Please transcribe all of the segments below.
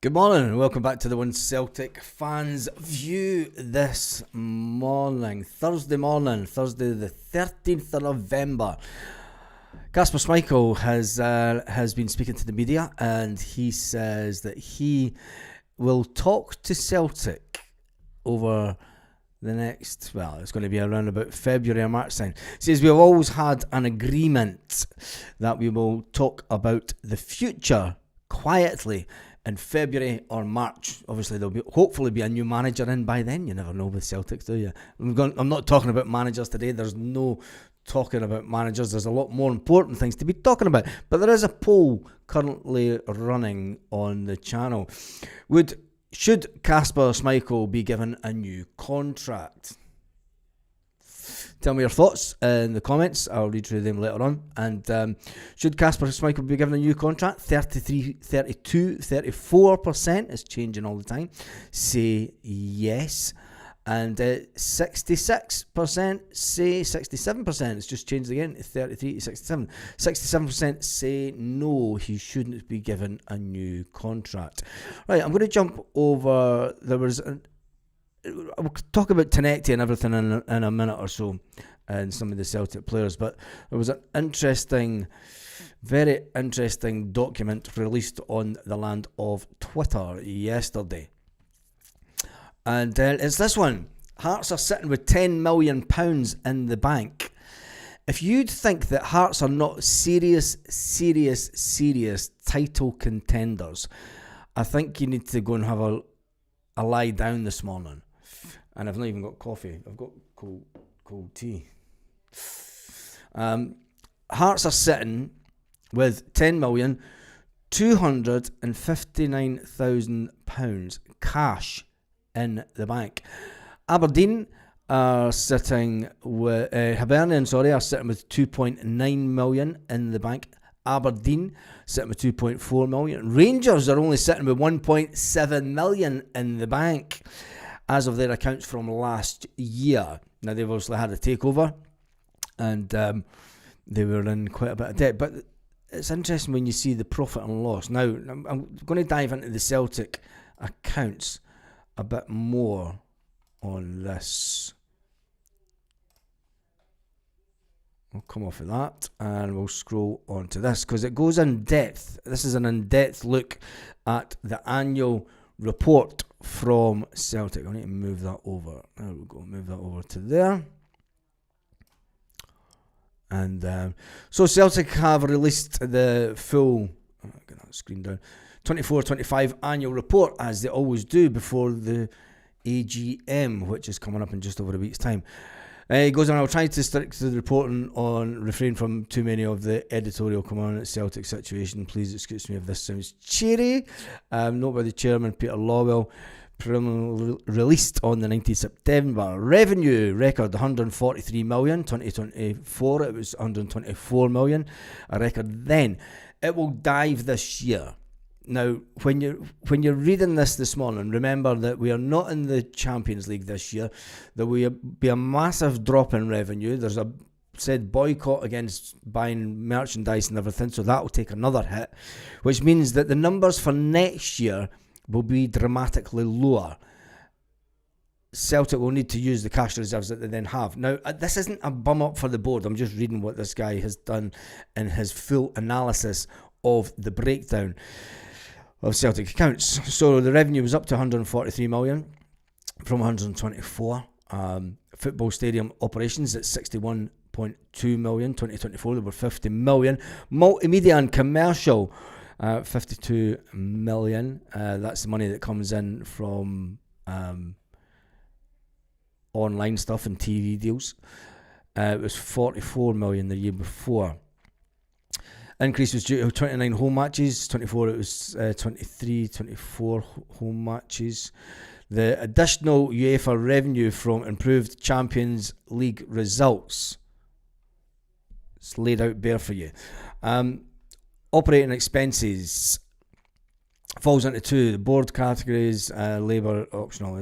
Good morning and welcome back to the One Celtic Fans View this morning, Thursday the 13th of November. Casper Schmeichel has been speaking to the media, and he says that he will talk to Celtic over the next, it's going to be around about February or March time. He says we've always had an agreement that we will talk about the future quietly in February or March. Obviously there'll hopefully be a new manager in by then. You never know with Celtics, do you? I'm not talking about managers today. There's no talking about managers. There's a lot more important things to be talking about. But there is a poll currently running on the channel. Should Casper Schmeichel be given a new contract? Tell me your thoughts in the comments. I'll read through them later on. And should Casper Schmeichel be given a new contract? 33, 32, 34%. It's changing all the time. Say yes. And 66% say 67%. It's just changed again. 33 to 67. 67% say no, he shouldn't be given a new contract. Right, I'm going to jump over. We'll talk about Tenecti and everything in a minute or so, and some of the Celtic players, but there was an very interesting document released on the land of Twitter yesterday, and it's this one. Hearts are sitting with £10 million in the bank. If you'd think that Hearts are not serious title contenders, I think you need to go and have a lie down this morning. And I've not even got coffee. I've got cold tea. Hearts are sitting with £10,259,000 cash in the bank. Aberdeen are sitting with Hibernian, are sitting with 2.9 million in the bank. Aberdeen sitting with 2.4 million. Rangers are only sitting with 1.7 million in the bank as of their accounts from last year. Now, they've obviously had a takeover, and they were in quite a bit of debt. But it's interesting when you see the profit and loss. Now, I'm going to dive into the Celtic accounts a bit more on this. We'll come off of that and we'll scroll on to this because it goes in depth. This is an in-depth look at the annual report from Celtic. I need to move that over. There we go. Move that over to there. And so Celtic have released the full, get that screen down, 24-25 annual report, as they always do before the AGM, which is coming up in just over a week's time. He goes on, I'll try to stick to the reporting on, refrain from too many of the editorial come on at Celtic situation. Please excuse me if this sounds cheery. Note by the chairman, Peter Lawwell, preliminarily released on the 19th September. Revenue record 143 million, 2024 it was 124 million, a record then. It will dive this year. Now, when you're reading this morning, remember that we are not in the Champions League this year. There will be a massive drop in revenue. There's a said boycott against buying merchandise and everything, so that will take another hit, which means that the numbers for next year will be dramatically lower. Celtic will need to use the cash reserves that they then have. Now, this isn't a bum up for the board. I'm just reading what this guy has done in his full analysis of the breakdown of Celtic accounts. So the revenue was up to 143 million from 124. Football stadium operations at 61.2 million. 2024 there were 50 million. Multimedia and commercial 52 million. That's the money that comes in from online stuff and TV deals. It was 44 million the year before. Increase was due to 29 home matches. 24 it was 24 home matches. The additional UEFA revenue from improved Champions League results. It's laid out bare for you. Operating expenses falls into two. The board categories, labour, optional,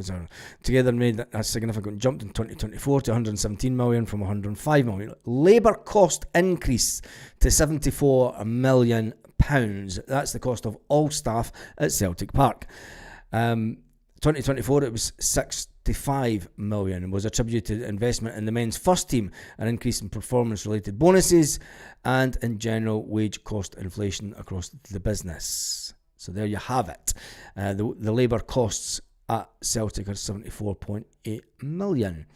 together made a significant jump in 2024 to 117 million from 105 million. Labour cost increase to 74 million That's the cost of all staff at Celtic Park. 2024 it was 65 million and was attributed to investment in the men's first team, an increase in performance-related bonuses, and in general wage cost inflation across the business. So there you have it. The labour costs at Celtic are 74.8 million.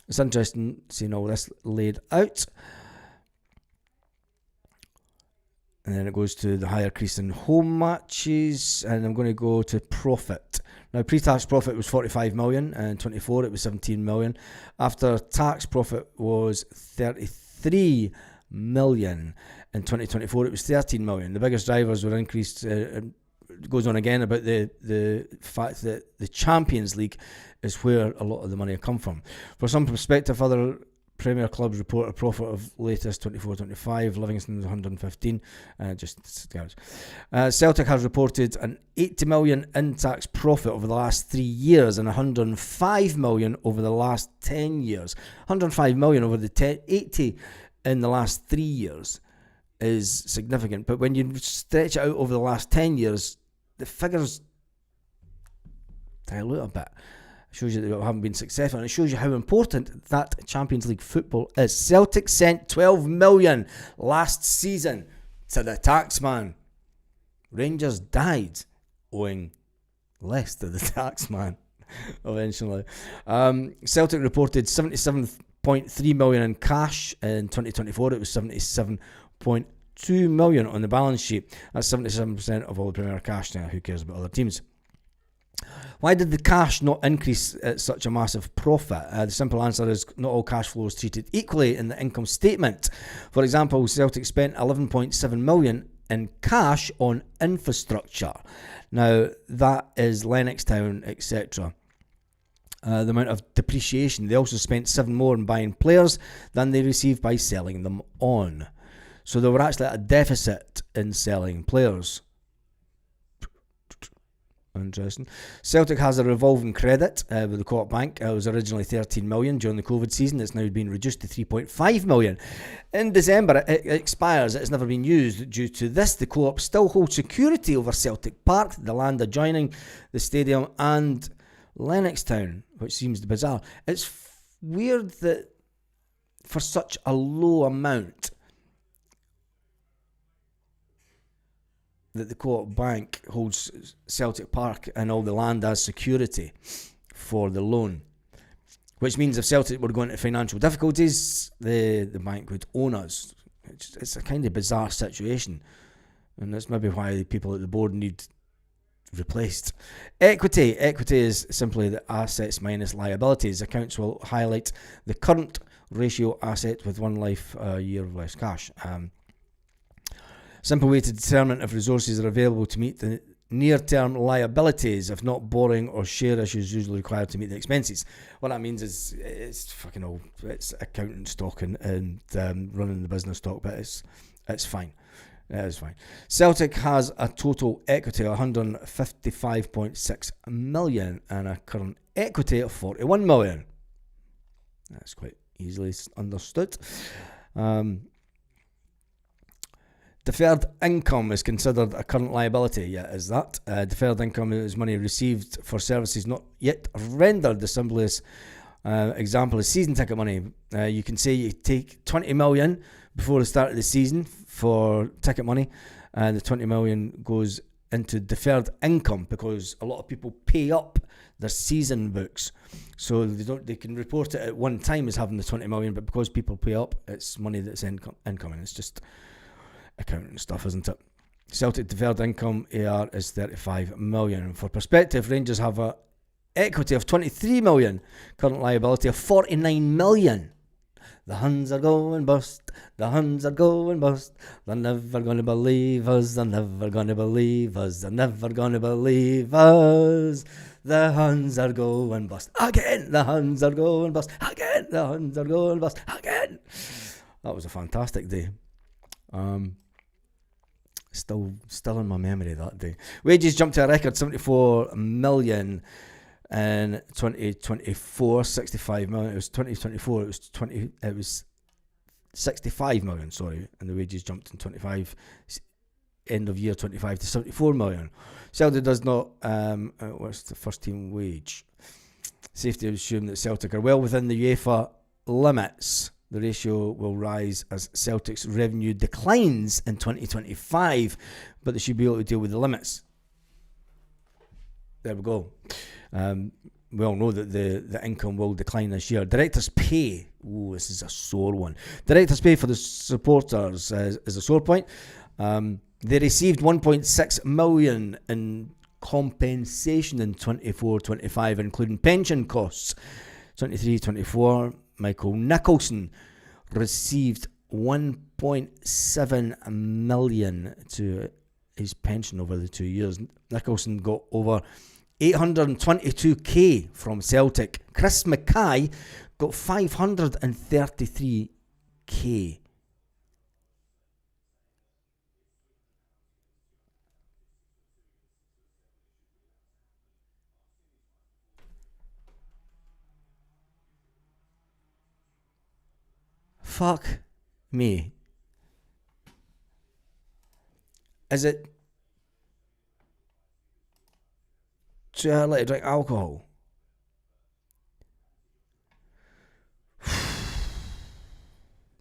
It's interesting seeing all this laid out. And then it goes to the higher increase in home matches, and I'm going to go to profit. Now, pre-tax profit was 45 million, and in 24 it was 17 million. After tax profit was 33 million. In 2024 it was 13 million. The biggest drivers were increased. It goes on again about the fact that the Champions League is where a lot of the money will come from. For some perspective, other Premier clubs report a profit of latest 24-25, Livingston 115. Celtic has reported an 80 million in-tax profit over the last 3 years and 105 million over the last 10 years. 105 million over the 80 in the last 3 years is significant. But when you stretch it out over the last 10 years, the figures dilute a bit. It shows you that they haven't been successful, and it shows you how important that Champions League football is. Celtic sent 12 million last season to the taxman. Rangers died owing less to the taxman eventually. Celtic reported 77.3 million in cash in 2024. It was 77.2 million on the balance sheet. That's 77% of all the Premier cash. Now, who cares about other teams? Why did the cash not increase at such a massive profit? The simple answer is not all cash flow is treated equally in the income statement. For example, Celtic spent 11.7 million in cash on infrastructure. Now, that is Lennoxtown, etc. The amount of depreciation. They also spent 7 more on buying players than they received by selling them on. So they were actually at a deficit in selling players. Interesting. Celtic has a revolving credit with the Co-op Bank. It was originally 13 million during the COVID season. It's now been reduced to 3.5 million. In December, it expires. It's never been used. Due to this, the Co-op still holds security over Celtic Park, the land adjoining the stadium, and Lennoxtown, which seems bizarre. It's weird that for such a low amount that the Co-op Bank holds Celtic Park and all the land as security for the loan, which means if Celtic were going into financial difficulties, the bank would own us. It's a kind of bizarre situation, and that's maybe why people at the board need replaced. Equity is simply the assets minus liabilities. Accounts will highlight the current ratio asset with 1 life year of less cash. Simple way to determine if resources are available to meet the near-term liabilities, if not borrowing or share issues usually required to meet the expenses. What that means is it's fucking old. It's accountant stock and running the business stock, but it's fine. It is fine. Celtic has a total equity of 155.6 million and a current equity of 41 million. That's quite easily understood. Deferred income is considered a current liability. Yeah, is that? Deferred income is money received for services not yet rendered. The simplest example is season ticket money. You can say you take 20 million before the start of the season for ticket money, and the 20 million goes into deferred income because a lot of people pay up their season books, so they can report it at one time as having the 20 million, but because people pay up, it's money that's incoming. It's just accounting stuff, isn't it? Celtic deferred income AR is 35 million. For perspective, Rangers have a equity of 23 million, current liability of 49 million. The Huns are going bust. The Huns are going bust. They're never going to believe us. They're never going to believe us. They're never going to believe us. The Huns are going bust again. The Huns are going bust again. The Huns are going bust again. That was a fantastic day. Still in my memory that day. Wages jumped to a record 74 million in 2024, 65 million. It was 2024. It was 65 million. Sorry, and the wages jumped in 25. end of year 25 to 74 million. Celtic does not, what's the first team wage? Safety to assume that Celtic are well within the UEFA limits. The ratio will rise as Celtic's revenue declines in 2025, but they should be able to deal with the limits. There we go. We all know that the income will decline this year. Directors' pay. Ooh, this is a sore one. Directors' pay for the supporters is a sore point. They received 1.6 million in compensation in 24-25, including pension costs. 23-24, Michael Nicholson received 1.7 million to his pension over the 2 years. Nicholson got over 822k from Celtic. Chris Mackay got 533k. Fuck me. Is it too early to drink alcohol?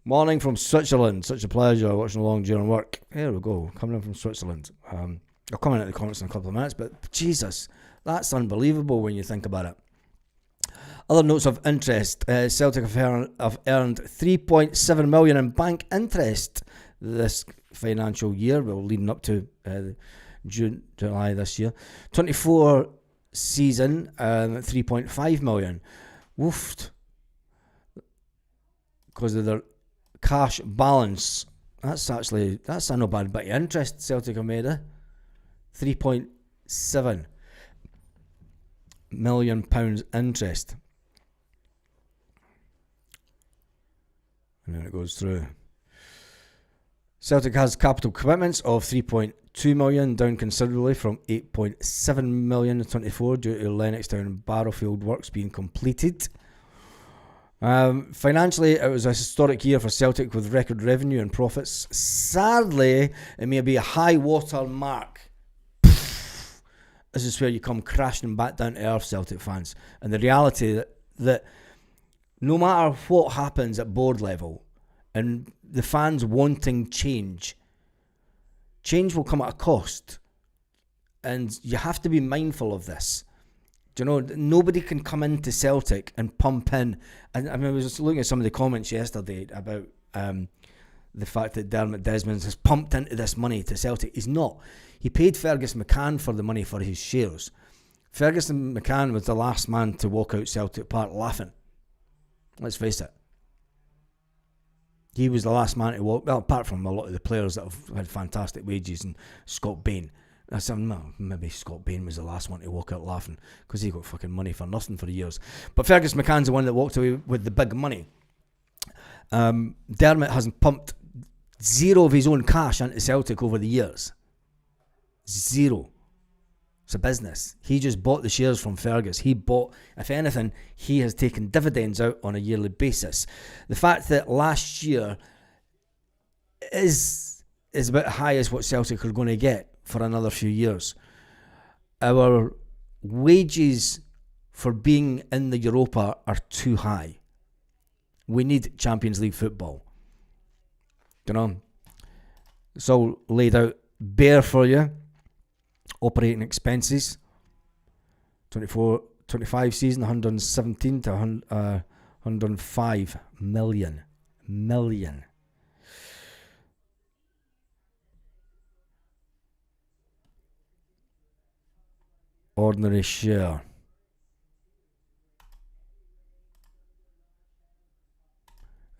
Morning from Switzerland. Such a pleasure watching along during work. There we go. Coming in from Switzerland. I'll come in at the comments in a couple of minutes, but Jesus, that's unbelievable when you think about it. Other notes of interest, Celtic have earned 3.7 million in bank interest this financial year, well, leading up to June, July this year. 24 season, 3.5 million. Woofed. Because of their cash balance. That's a no bad bit of interest Celtic have made, 3.7 million pounds interest. And then it goes through. Celtic has capital commitments of 3.2 million, down considerably from 8.7 million in 24 due to Lennoxtown Barrowfield works being completed. Financially, it was a historic year for Celtic with record revenue and profits. Sadly, it may be a high water mark. This is where you come crashing back down to earth, Celtic fans. And the reality that no matter what happens at board level and the fans wanting change will come at a cost. And you have to be mindful of this. Do you know, nobody can come into Celtic and pump in. And I was just looking at some of the comments yesterday about the fact that Dermot Desmond has pumped into this money to Celtic. He's not. He paid Fergus McCann for the money for his shares. Fergus McCann was the last man to walk out Celtic Park laughing. Let's face it. He was the last man to walk, well, apart from a lot of the players that have had fantastic wages, and Scott Bain. Maybe Scott Bain was the last one to walk out laughing because he got fucking money for nothing for the years. But Fergus McCann's the one that walked away with the big money. Dermot hasn't pumped zero of his own cash into Celtic over the years. Zero. It's a business. He just bought the shares from Fergus. He bought, if anything, he has taken dividends out on a yearly basis. The fact that last year is about high as what Celtic are going to get for another few years. Our wages for being in the Europa are too high. We need Champions League football. You know, it's all laid out bare for you. Operating expenses, 24-25 season, 117 to 105 million. Ordinary share.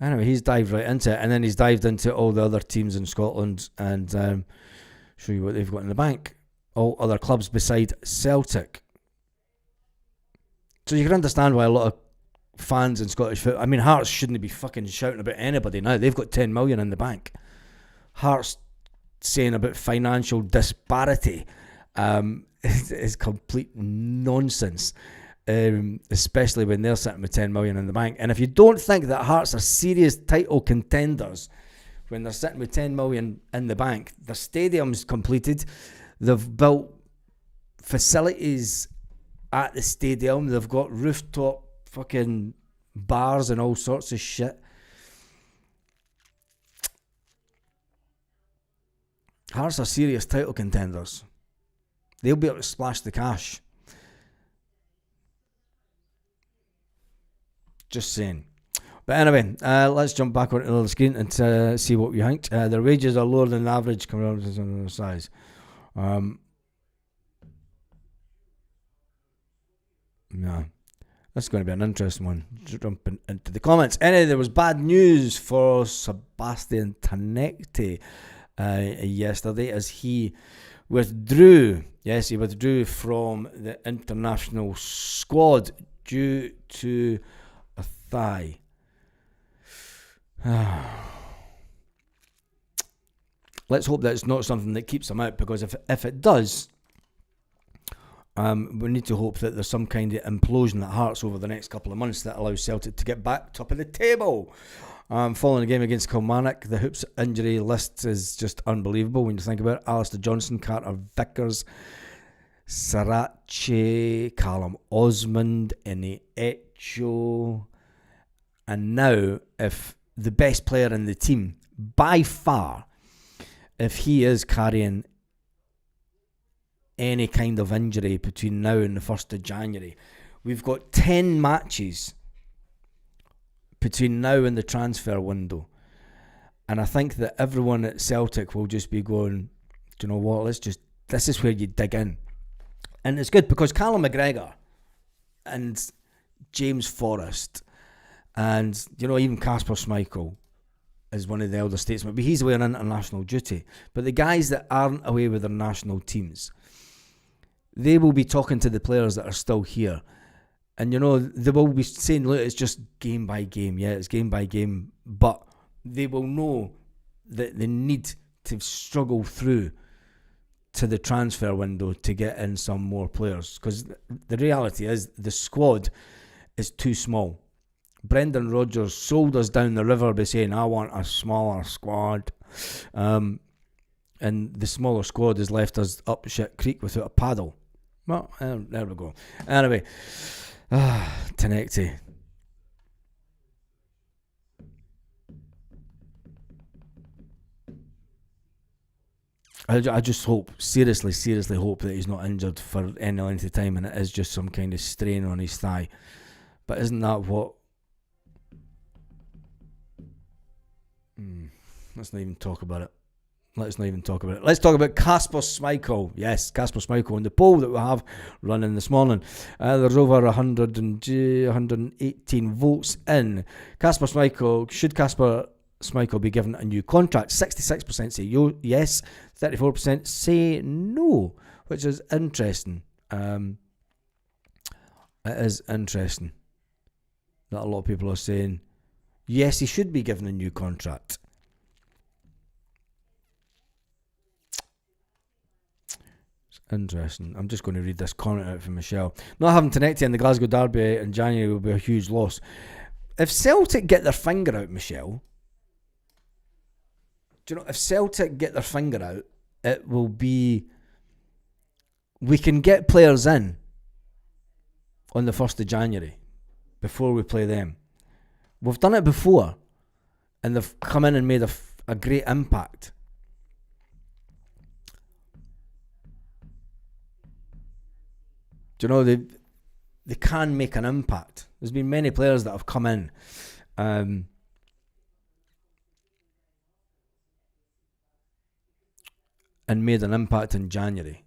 Anyway, he's dived right into it, and then he's dived into all the other teams in Scotland and show you what they've got in the bank. All other clubs beside Celtic. So you can understand why a lot of fans in Scottish football, I mean, Hearts shouldn't be fucking shouting about anybody now. They've got 10 million in the bank. Hearts saying about financial disparity is complete nonsense, especially when they're sitting with 10 million in the bank. And if you don't think that Hearts are serious title contenders when they're sitting with 10 million in the bank. Their stadium's completed. They've built facilities at the stadium. They've got rooftop fucking bars and all sorts of shit. Hearts are serious title contenders. They'll be able to splash the cash. Just saying. But anyway, let's jump back onto the screen and see what we think. Their wages are lower than the average comparable size. Yeah, that's going to be an interesting one. Jumping into the comments. Anyway, there was bad news for Sebastian Tanecti yesterday as he withdrew. Yes, he withdrew from the international squad due to a thigh. Let's hope that it's not something that keeps him out, because if it does, we need to hope that there's some kind of implosion at Hearts over the next couple of months that allows Celtic to get back top of the table. Following the game against Kilmarnock, the Hoops injury list is just unbelievable when you think about it. Alistair Johnson, Carter Vickers, Sarache, Callum Osmond, Ine Echo, and now if the best player in the team, by far, if he is carrying any kind of injury between now and the 1st of January, we've got 10 matches between now and the transfer window. And I think that everyone at Celtic will just be going, do you know what, this is where you dig in. And it's good because Callum McGregor and James Forrest and, even Casper Schmeichel is one of the elder statesmen, but he's away on international duty. But the guys that aren't away with their national teams, they will be talking to the players that are still here. And, they will be saying, look, it's just game by game. Yeah, it's game by game. But they will know that they need to struggle through to the transfer window to get in some more players. Because the reality is the squad is too small. Brendan Rodgers sold us down the river by saying, I want a smaller squad. And the smaller squad has left us up shit creek without a paddle. Well, there we go. Anyway, Tanecti. I just hope, seriously hope that he's not injured for any length of time and it is just some kind of strain on his thigh. But isn't that what... Let's not even talk about it. Let's talk about Casper Schmeichel. Yes, Casper Schmeichel in the poll that we have running this morning. There's over 118 votes in. Should Casper Schmeichel be given a new contract? 66% say yes, 34% say no, which is interesting. It is interesting that a lot of people are saying yes, he should be given a new contract. Interesting. I'm just going to read this comment out from Michelle. Not having Tanecti in the Glasgow Derby in January will be a huge loss. If Celtic get their finger out, Michelle, if Celtic get their finger out, it will be... We can get players in on the 1st of January before we play them. We've done it before and they've come in and made a great impact. They can make an impact. There's been many players that have come in and made an impact in January,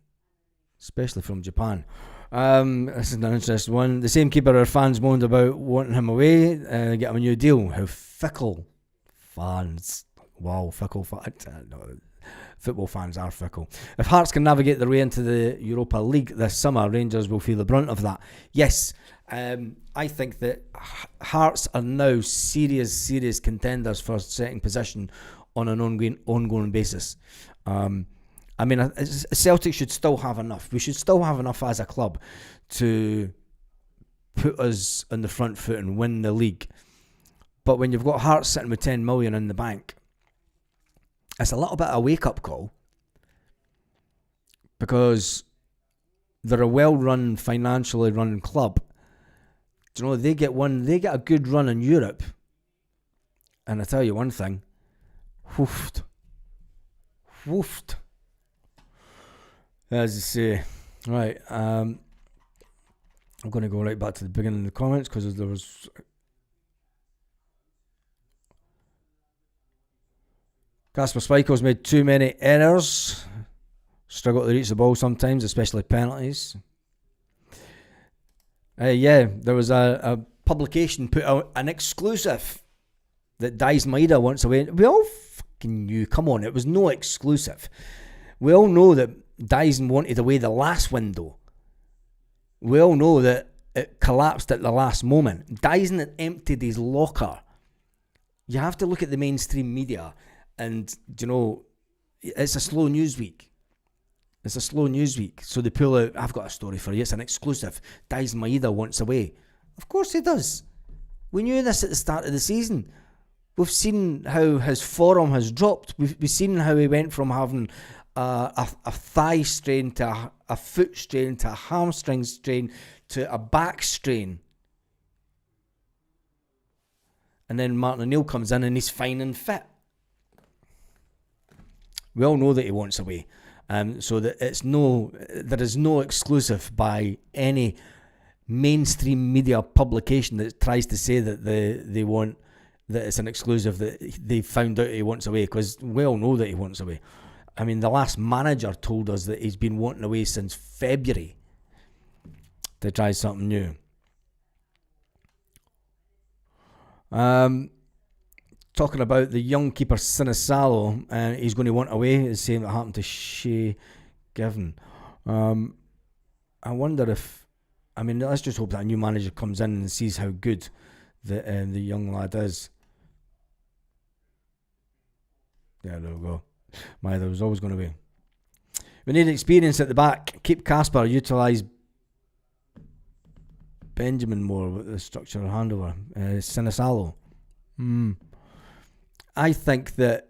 especially from Japan. This is an interesting one. The same keeper our fans moaned about wanting him away, get him a new deal. How fickle fans. Wow, fickle fans. No, football fans are fickle. If Hearts can navigate their way into the Europa League this summer, Rangers will feel the brunt of that. Yes, I think that Hearts are now serious contenders for setting position on an ongoing basis. Celtic should still have enough. We should still have enough as a club to put us on the front foot and win the league. But when you've got Hearts sitting with 10 million in the bank, it's a little bit of a wake-up call, because they're a well-run, financially run club. Do you know, they get a good run in Europe, and I tell you one thing, woofed. As I say, right, I'm going to go right back to the beginning of the comments, because there was... Casper Schmeichel's made too many errors. Struggle to reach the ball sometimes, especially penalties. There was a publication put out an exclusive that Daizen Maeda wants away. We all fucking knew, come on, it was no exclusive. We all know that Daizen wanted away the last window. We all know that it collapsed at the last moment. Daizen had emptied his locker. You have to look at the mainstream media, and, you know, it's a slow news week. So they pull out, I've got a story for you, it's an exclusive. Daizen Maeda wants away. Of course he does. We knew this at the start of the season. We've seen how his form has dropped. We've seen how he went from having a thigh strain to a foot strain to a hamstring strain to a back strain. And then Martin O'Neill comes in and he's fine and fit. We all know that he wants away. So that there is no exclusive by any mainstream media publication that tries to say that they want, that it's an exclusive, that they found out he wants away, because we all know that he wants away. I mean, the last manager told us that he's been wanting away since February to try something new. Talking about the young keeper Sinisalo, and he's going to want away, the same that happened to Shea Given. I wonder if, I mean, let's just hope that a new manager comes in and sees how good the young lad is. Yeah, there we go. There was always going to be. We need experience at the back. Keep Casper, utilise Benjamin more with the structural handover. Sinisalo. I think that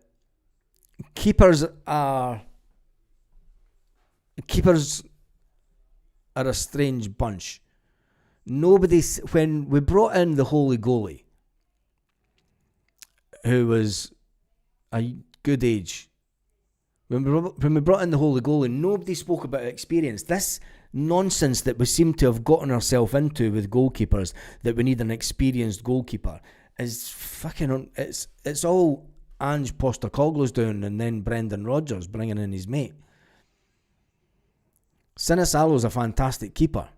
keepers are a strange bunch. When we brought in the holy goalie, who was a good age, when we brought in the holy goalie, nobody spoke about experience. This nonsense that we seem to have gotten ourselves into with goalkeepers, that we need an experienced goalkeeper, is fucking... It's all Ange Postecoglou's doing, and then Brendan Rodgers bringing in his mate. Sinisalo's a fantastic keeper.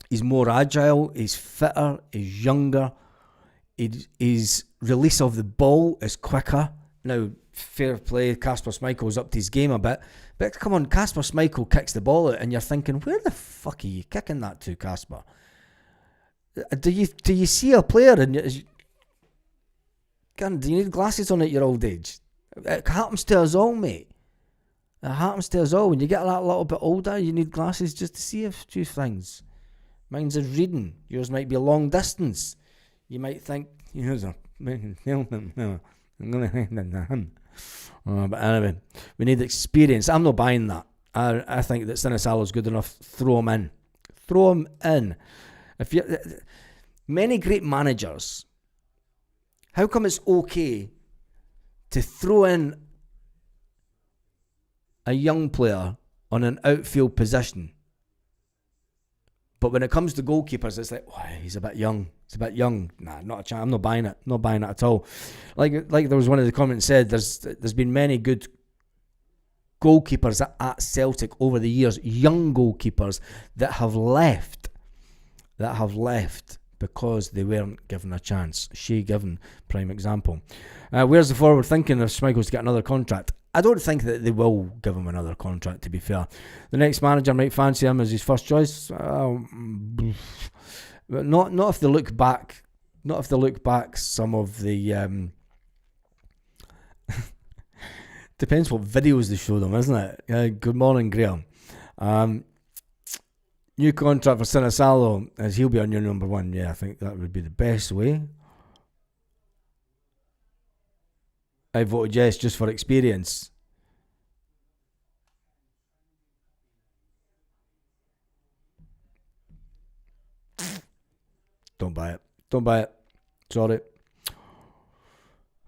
He's more agile, he's fitter, he's younger, his release of the ball is quicker. Now, fair play, Casper Schmeichel's upped his game a bit, but come on, Casper Schmeichel kicks the ball out and you're thinking, where the fuck are you kicking that to, Casper? Do you see a player and do you need glasses on at your old age? It happens to us all, mate. It happens to us all. When you get that little bit older, you need glasses just to see a few things. Mine's is reading. Yours might be a long distance. You might think, but anyway, we need experience. I'm not buying that. I think that Sinisalo's good enough. Throw him in. Many great managers, how come it's okay to throw in a young player on an outfield position, but when it comes to goalkeepers, it's like, he's a bit young. Nah, not a chance. I'm not buying it. Not buying it at all. Like there was one of the comments said, there's been many good goalkeepers at Celtic over the years, young goalkeepers that have left because they weren't given a chance. Shea Given, prime example. Where's the forward thinking if Schmeichel's to get another contract? I don't think that they will give him another contract, to be fair. The next manager might fancy him as his first choice. Not if they look back. Not if they look back some of the... depends what videos they show them, isn't it? Good morning, Graham. New contract for Sinisalo, as he'll be on your number one. Yeah, I think that would be the best way. I voted yes just for experience. Don't buy it. Don't buy it. Sorry.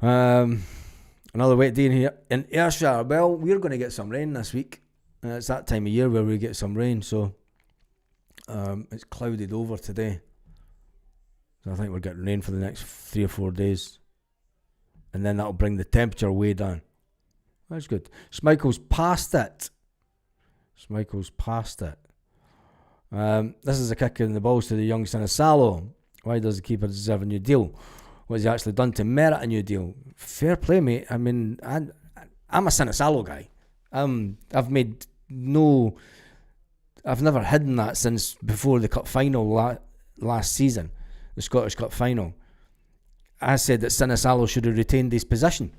Another wet day in here in Ayrshire. Well, we're going to get some rain this week. It's that time of year where we get some rain, so it's clouded over today. So I think we're getting rain for the next 3 or 4 days. And then that'll bring the temperature way down. That's good. Schmeichel's past it. This is a kick in the balls to the young Sinisalo. Why does the keeper deserve a new deal? What has he actually done to merit a new deal? Fair play, mate. I mean, I'm a Sinisalo guy. I've never hidden that since before the cup final last season, the Scottish Cup final. I said that Sinisalo should have retained his position.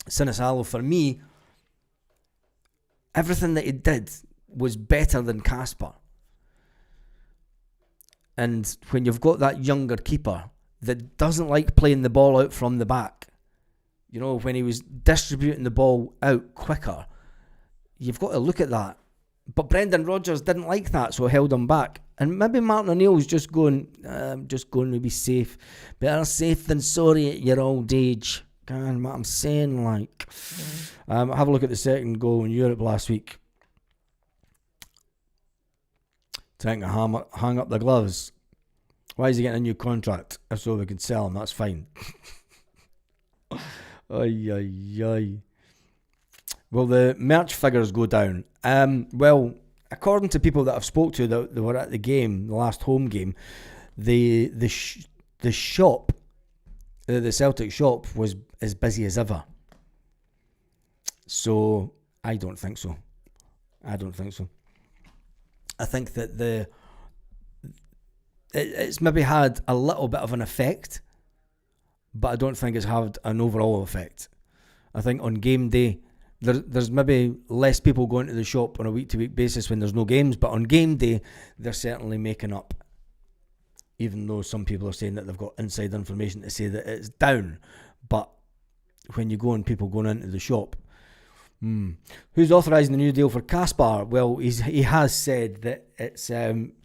Sinisalo, for me, everything that he did was better than Casper. And when you've got that younger keeper that doesn't like playing the ball out from the back, you know, when he was distributing the ball out quicker, you've got to look at that. But Brendan Rodgers didn't like that, so held him back. And maybe Martin O'Neill's just going to be safe. Better safe than sorry at your old age. God, what I'm saying, like. Have a look at the second goal in Europe last week. Trying to hang up the gloves. Why is he getting a new contract? If so, we can sell him. That's fine. Ay. Will the merch figures go down? Well, according to people that I've spoke to that were at the game, the last home game, the shop, the Celtic shop was as busy as ever. So I don't think so. I think that it's maybe had a little bit of an effect, but I don't think it's had an overall effect. I think on game day, there's maybe less people going to the shop on a week-to-week basis when there's no games, but on game day, they're certainly making up. Even though some people are saying that they've got inside information to say that it's down. But when you go and people going into the shop, who's authorising the new deal for Casper? Well, he has said that it's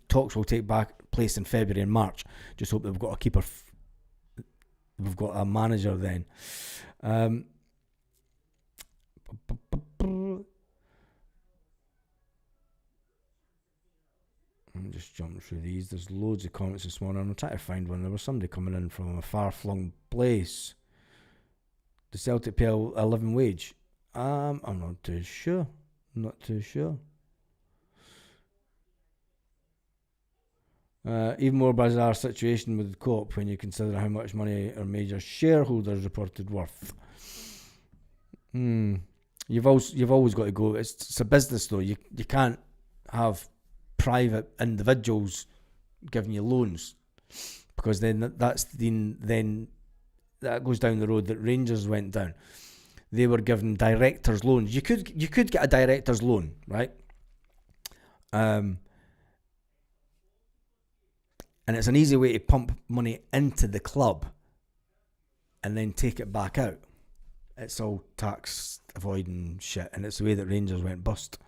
talks will take place in February and March. Just hope that we've got a keeper. We've got a manager then. I'm just jumping through these. There's loads of comments this morning. I'm trying to find one. There was somebody coming in from a far-flung place. The Celtic pay a living wage. I'm not too sure. Even more bizarre situation with the Co-op when you consider how much money our major shareholders reported worth. You've always got to go. It's a business though. You can't have private individuals giving you loans, because then that goes down the road that Rangers went down. They were given directors' loans. You could get a director's loan, right? And it's an easy way to pump money into the club and then take it back out. It's all tax avoiding shit, and it's the way that Rangers went bust.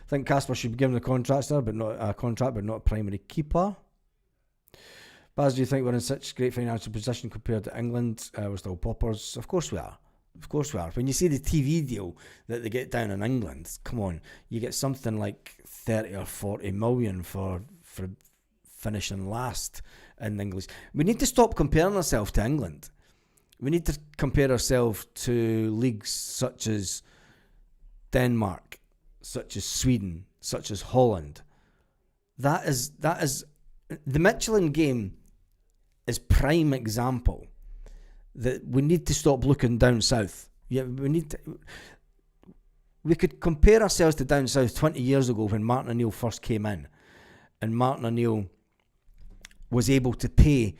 I think Casper should be given a contract there, but not a primary keeper. Baz, do you think we're in such great financial position compared to England? We're still paupers. Of course we are. When you see the TV deal that they get down in England, come on, you get something like 30 or 40 million for finishing last in English. We need to stop comparing ourselves to England. We need to compare ourselves to leagues such as Denmark, such as Sweden, such as Holland. That is the Michelin game is prime example that we need to stop looking down south. Yeah, we could compare ourselves to down south 20 years ago when Martin O'Neill first came in, and Martin O'Neill was able to pay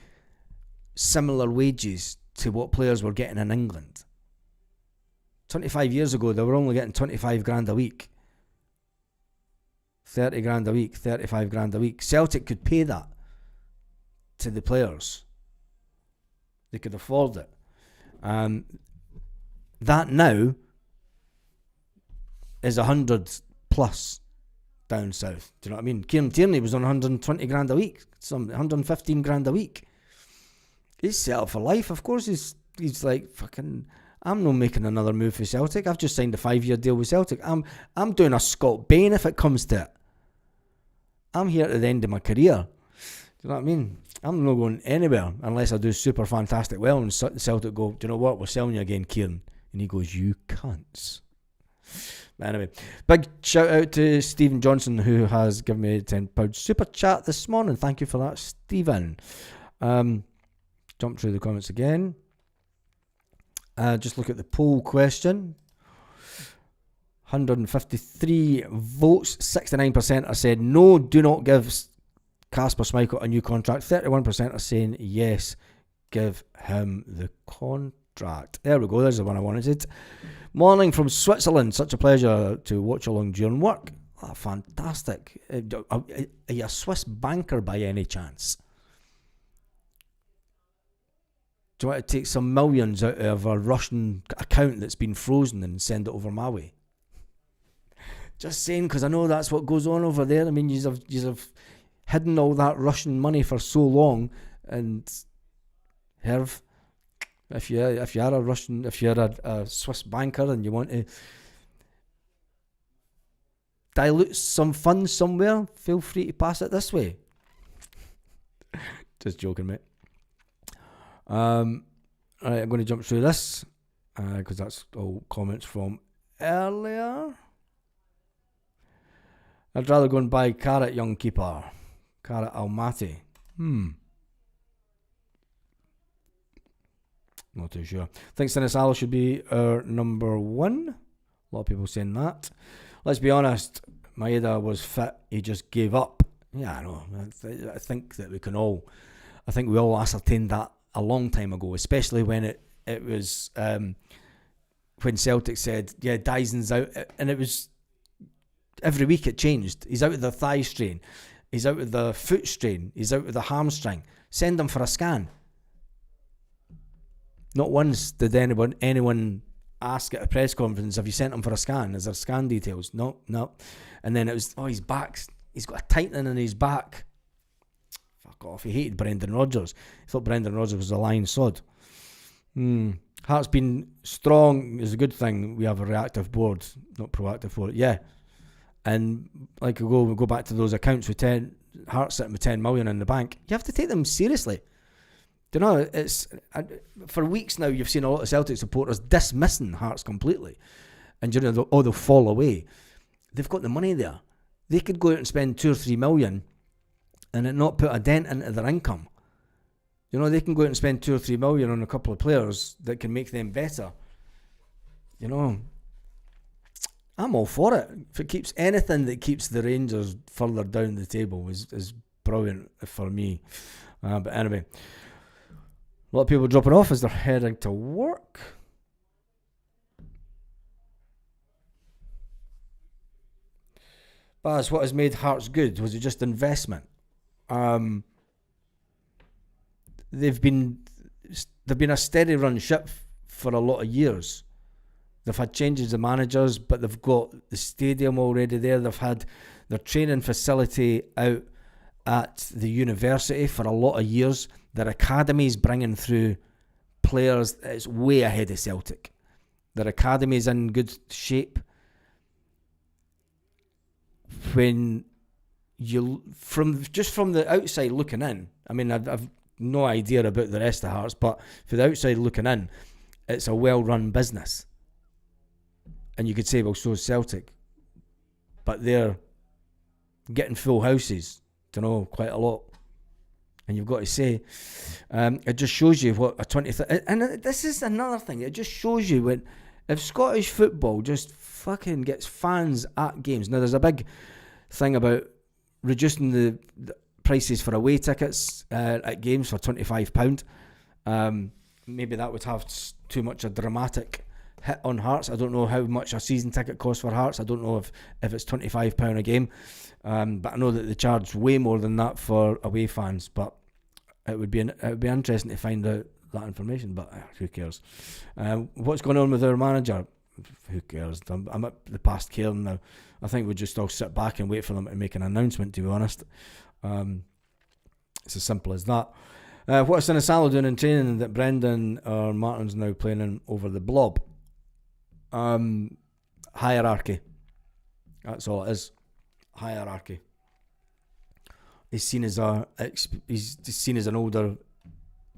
similar wages to what players were getting in England. 25 years ago, they were only getting 25 grand a week. 30 grand a week, 35 grand a week. Celtic could pay that to the players. They could afford it. That now is 100 plus down south. Do you know what I mean? Kieran Tierney was on 120 grand a week, some 115 grand a week. He's set up for life. Of course, he's like, fucking, I'm not making another move for Celtic. I've just signed a 5-year deal with Celtic. I'm doing a Scott Bain if it comes to it. I'm here at the end of my career. Do you know what I mean? I'm not going anywhere unless I do super fantastic well and Celtic go, do you know what, we're selling you again, Kieran. And he goes, you cunts. But anyway, big shout out to Stephen Johnson, who has given me a £10 super chat this morning. Thank you for that, Stephen. Jump through the comments again. Just look at the poll question. 153 votes. 69% are saying no, do not give Casper Schmeichel a new contract. 31% are saying yes, give him the contract. There we go, there's the one I wanted. Morning from Switzerland. Such a pleasure to watch along during work. Oh, fantastic. Are you a Swiss banker by any chance? Do you want to take some millions out of a Russian account that's been frozen and send it over my way? Just saying, because I know that's what goes on over there. I mean, you have hidden all that Russian money for so long, and Herv, if you're a Swiss banker and you want to dilute some funds somewhere, feel free to pass it this way. Just joking, mate. Alright, I'm going to jump through this because that's all comments from earlier. I'd rather go and buy Carrot, young keeper. Carrot Almaty. Not too sure. Think Sinisalo should be our number one. A lot of people saying that. Let's be honest, Maeda was fit. He just gave up. Yeah, I know. I think that I think we all ascertained that a long time ago, especially when it was when Celtic said, yeah, Dyson's out, and it was every week it changed. He's out with the thigh strain, he's out with the foot strain, he's out with the hamstring. Send him for a scan. Not once did anyone ask at a press conference, have you sent him for a scan? Is there scan details? No. And then it was, his back's, he's got a tightening in his back. Fuck off. He hated Brendan Rodgers. He thought Brendan Rodgers was a lying sod. Heart's been strong is a good thing. We have a reactive board, not proactive board. Yeah. And like we go back to those accounts with Hearts sitting with 10 million in the bank. You have to take them seriously. Do you know, it's for weeks now you've seen a lot of Celtic supporters dismissing Hearts completely. And you know, they'll fall away. They've got the money there. They could go out and spend 2 or 3 million and it not put a dent into their income. You know, they can go out and spend 2 or 3 million on a couple of players that can make them better. You know, I'm all for it. If it keeps anything that keeps the Rangers further down the table is brilliant for me. But anyway, a lot of people dropping off as they're heading to work. Baz, what has made Hearts good? Was it just investment? They've been a steady run ship for a lot of years. They've had changes of managers, but they've got the stadium already there. They've had their training facility out at the university for a lot of years. Their academy's bringing through players that's way ahead of Celtic. Their academy's in good shape. When you from the outside looking in, I mean, I've no idea about the rest of Hearts, but for the outside looking in, it's a well-run business. And you could say, well, so is Celtic. But they're getting full houses, quite a lot. And you've got to say, it just shows you what a 20... And this is another thing. It just shows you if Scottish football just fucking gets fans at games. Now, there's a big thing about reducing the prices for away tickets at games for £25. Maybe that would have too much a dramatic hit on Hearts. I don't know how much a season ticket costs for Hearts. I don't know if it's £25 a game. But I know that they charge way more than that for away fans. But it would be interesting to find out that information, but who cares? What's going on with our manager? Who cares? I'm at the past caring now. I think we'll just all sit back and wait for them to make an announcement, to be honest. It's as simple as that. What's Sinisalo doing in training that Brendan or Martin's now playing in over the blob? Hierarchy. That's all it is. Hierarchy. He's seen as an older,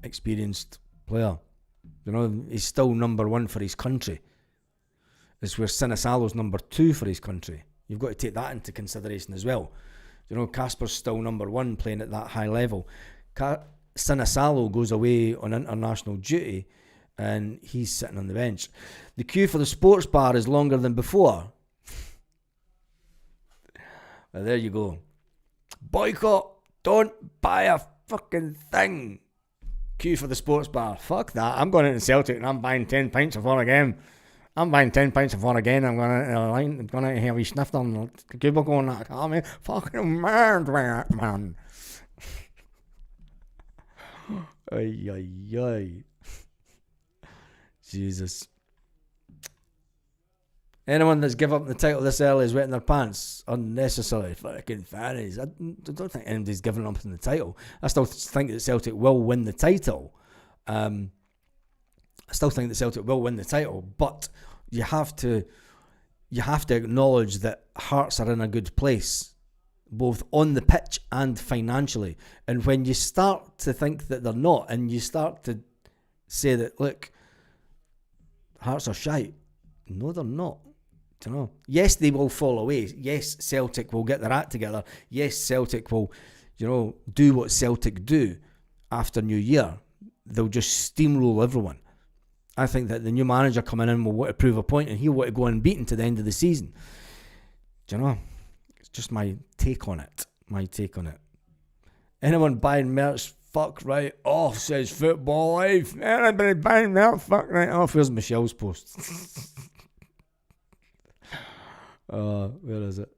experienced player. You know, he's still number one for his country. It's where Sinisalo's number two for his country. You've got to take that into consideration as well. You know, Casper's still number one playing at that high level. Sinisalo goes away on international duty and he's sitting on the bench. The queue for the sports bar is longer than before. Well, there you go. Boycott. Don't buy a fucking thing. Queue for the sports bar. Fuck that. I'm going into Celtic and I'm buying 10 pints of one again. I'm buying 10 pints of one again. I'm going to have a snifter and people going like, oh man, fucking mad, man. Ay, ay, ay. Jesus. Anyone that's give up the title this early is wetting their pants. Unnecessary fucking fannies. I don't think anybody's giving up on the title. I still think that Celtic will win the title. But you have to acknowledge that Hearts are in a good place, both on the pitch and financially. And when you start to think that they're not, and you start to say that, look, Hearts are shite. No, they're not. Do you know? Yes, they will fall away. Yes, Celtic will get their act together. Yes, Celtic will, do what Celtic do after New Year. They'll just steamroll everyone. I think that the new manager coming in will want to prove a point and he'll want to go unbeaten to the end of the season. Do you know? It's just my take on it. Anyone buying merch, fuck right off, says Football Life. Anybody buying merch, fuck right off. Here's Michelle's post. Where is it?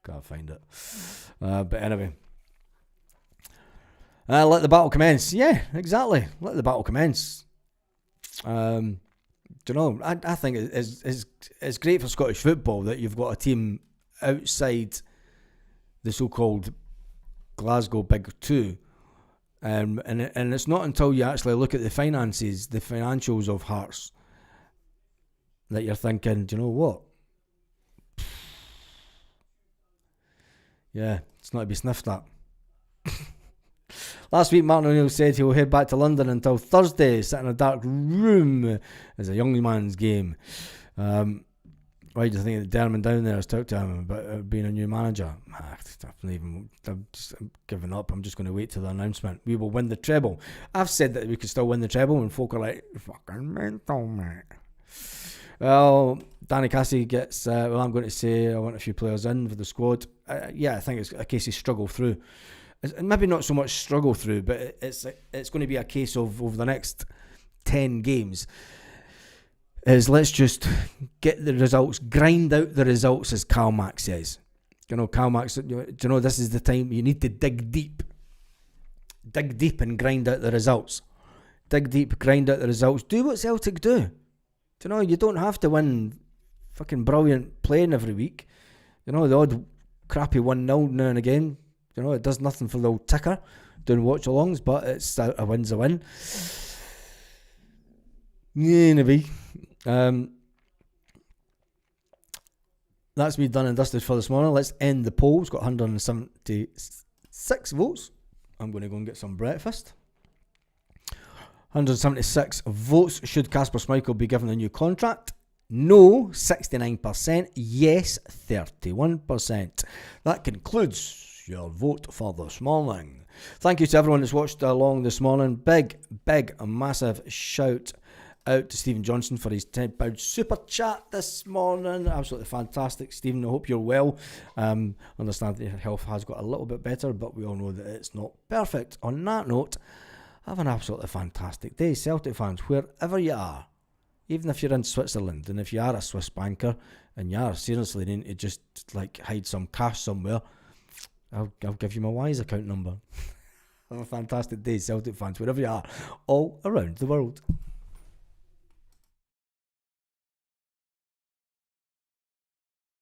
Can't find it. But anyway. Let the battle commence. Yeah, exactly. Let the battle commence. I think it's great for Scottish football that you've got a team outside the so-called Glasgow Big Two. And it's not until you actually look at the finances, the financials of Hearts, that you're thinking, do you know what? Yeah, it's not to be sniffed at. Last week, Martin O'Neill said he will head back to London until Thursday, sit in a dark room as a young man's game. Why do you think that Dermot down there has talked to him about being a new manager? I'm giving up. I'm just going to wait till the announcement. We will win the treble. I've said that we could still win the treble, and folk are like, fucking mental, mate. Well, Danny Cassie gets, I'm going to say I want a few players in for the squad. I think it's a case of struggle through. Maybe not so much struggle through, but it's going to be a case of over the next 10 games is let's just get the results, grind out the results, as Karl Max says. Karl Max, this is the time you need to dig deep and grind out the results. Dig deep, grind out the results. Do what Celtic do. You don't have to win fucking brilliant playing every week. The odd crappy 1-0 now and again. It does nothing for the old ticker doing watch-alongs, but it's a win's a win. Yeah, maybe. That's me done and dusted for this morning. Let's end the poll. It's got 176 votes. I'm going to go and get some breakfast. 176 votes. Should Casper Schmeichel be given a new contract? No, 69%. Yes, 31%. That concludes your vote for this morning. Thank you to everyone that's watched along this morning. Big, massive shout out to Stephen Johnson for his £10 super chat this morning. Absolutely fantastic, Stephen. I hope you're well. Understand that your health has got a little bit better, but we all know that it's not perfect. On that note, have an absolutely fantastic day, Celtic fans, wherever you are. Even if you're in Switzerland, and if you are a Swiss banker and you are seriously needing to just hide some cash somewhere, I'll give you my Wise account number. Have a fantastic day, Celtic fans, wherever you are, all around the world.